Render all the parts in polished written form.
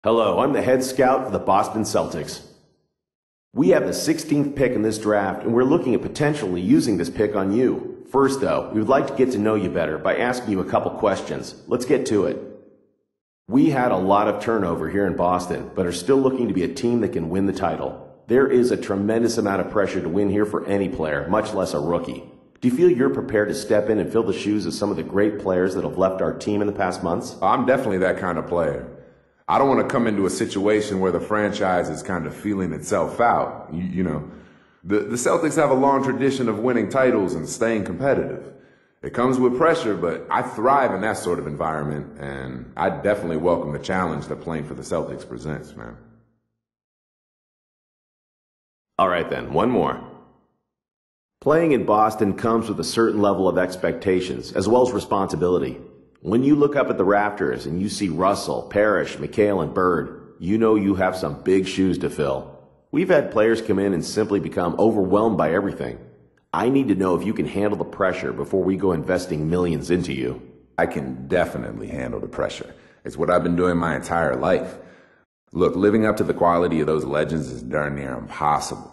Hello, I'm the head scout for the Boston Celtics. We have the 16th pick in this draft, and we're looking at potentially using this pick on you. First, though, we would like to get to know you better by asking you a couple questions. Let's get to it. We had a lot of turnover here in Boston, but are still looking to be a team that can win the title. There is a tremendous amount of pressure to win here for any player, much less a rookie. Do you feel you're prepared to step in and fill the shoes of some of the great players that have left our team in the past months? I'm definitely that kind of player. I don't want to come into a situation where the franchise is kind of feeling itself out. The Celtics have a long tradition of winning titles and staying competitive. It comes with pressure, but I thrive in that sort of environment, and I definitely welcome the challenge that playing for the Celtics presents, man. All right then, one more. Playing in Boston comes with a certain level of expectations, as well as responsibility. When you look up at the rafters and you see Russell, Parrish, McHale, and Bird, you know you have some big shoes to fill. We've had players come in and simply become overwhelmed by everything. I need to know if you can handle the pressure before we go investing millions into you. I can definitely handle the pressure. It's what I've been doing my entire life. Look, living up to the quality of those legends is darn near impossible.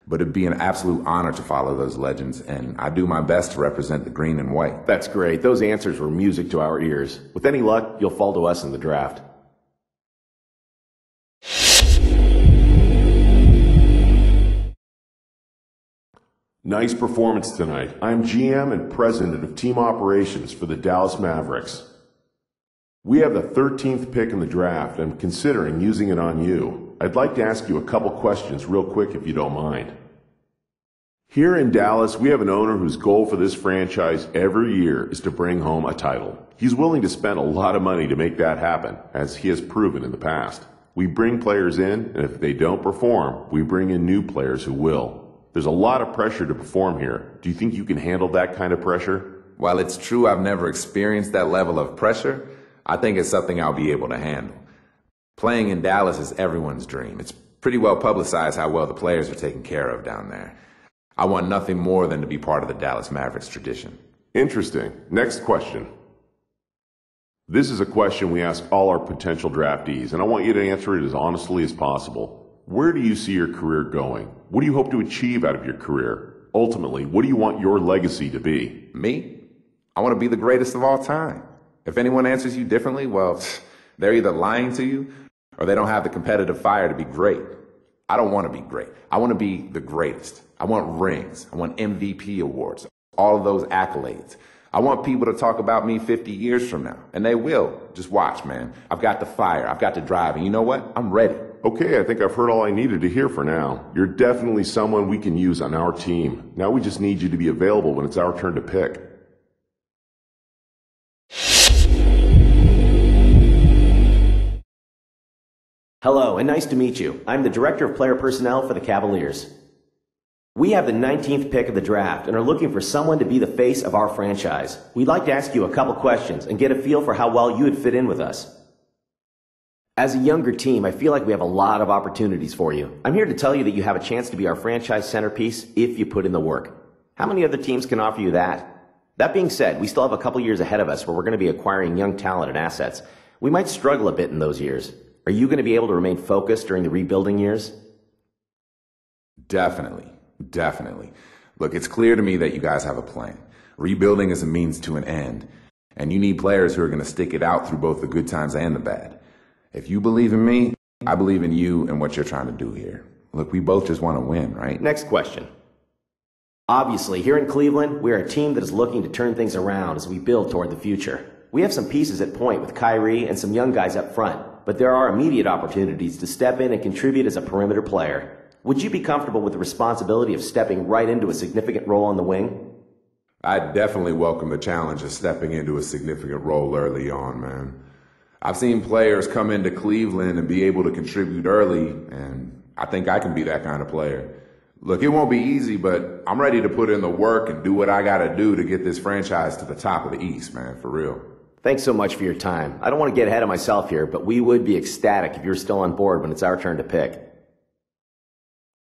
But it'd be an absolute honor to follow those legends, and I do my best to represent the green and white. That's great. Those answers were music to our ears. With any luck, you'll fall to us in the draft. Nice performance tonight. I'm GM and President of Team Operations for the Dallas Mavericks. We have the 13th pick in the draft and I'm considering using it on you. I'd like to ask you a couple questions real quick if you don't mind. Here in Dallas, we have an owner whose goal for this franchise every year is to bring home a title. He's willing to spend a lot of money to make that happen, as he has proven in the past. We bring players in, and if they don't perform, we bring in new players who will. There's a lot of pressure to perform here. Do you think you can handle that kind of pressure? While it's true I've never experienced that level of pressure, I think it's something I'll be able to handle. Playing in Dallas is everyone's dream. It's pretty well publicized how well the players are taken care of down there. I want nothing more than to be part of the Dallas Mavericks tradition. Interesting. Next question. This is a question we ask all our potential draftees, and I want you to answer it as honestly as possible. Where do you see your career going? What do you hope to achieve out of your career? Ultimately, what do you want your legacy to be? Me? I want to be the greatest of all time. If anyone answers you differently, well, they're either lying to you or they don't have the competitive fire to be great. I don't want to be great. I want to be the greatest. I want rings. I want MVP awards. All of those accolades. I want people to talk about me 50 years from now. And they will. Just watch, man. I've got the fire. I've got the drive. And you know what? I'm ready. Okay, I think I've heard all I needed to hear for now. You're definitely someone we can use on our team. Now we just need you to be available when it's our turn to pick. Hello, and nice to meet you. I'm the Director of Player Personnel for the Cavaliers. We have the 19th pick of the draft and are looking for someone to be the face of our franchise. We'd like to ask you a couple questions and get a feel for how well you would fit in with us. As a younger team, I feel like we have a lot of opportunities for you. I'm here to tell you that you have a chance to be our franchise centerpiece if you put in the work. How many other teams can offer you that? That being said, we still have a couple years ahead of us where we're going to be acquiring young talent and assets. We might struggle a bit in those years. Are you going to be able to remain focused during the rebuilding years? Definitely. Look, it's clear to me that you guys have a plan. Rebuilding is a means to an end, and you need players who are going to stick it out through both the good times and the bad. If you believe in me, I believe in you and what you're trying to do here. Look, we both just want to win, right? Next question. Obviously, here in Cleveland, we're a team that is looking to turn things around as we build toward the future. We have some pieces at point with Kyrie and some young guys up front, but there are immediate opportunities to step in and contribute as a perimeter player. Would you be comfortable with the responsibility of stepping right into a significant role on the wing? I definitely welcome the challenge of stepping into a significant role early on, man. I've seen players come into Cleveland and be able to contribute early, and I think I can be that kind of player. Look, it won't be easy, but I'm ready to put in the work and do what I gotta do to get this franchise to the top of the East, man, for real. Thanks so much for your time. I don't want to get ahead of myself here, but we would be ecstatic if you're still on board when it's our turn to pick.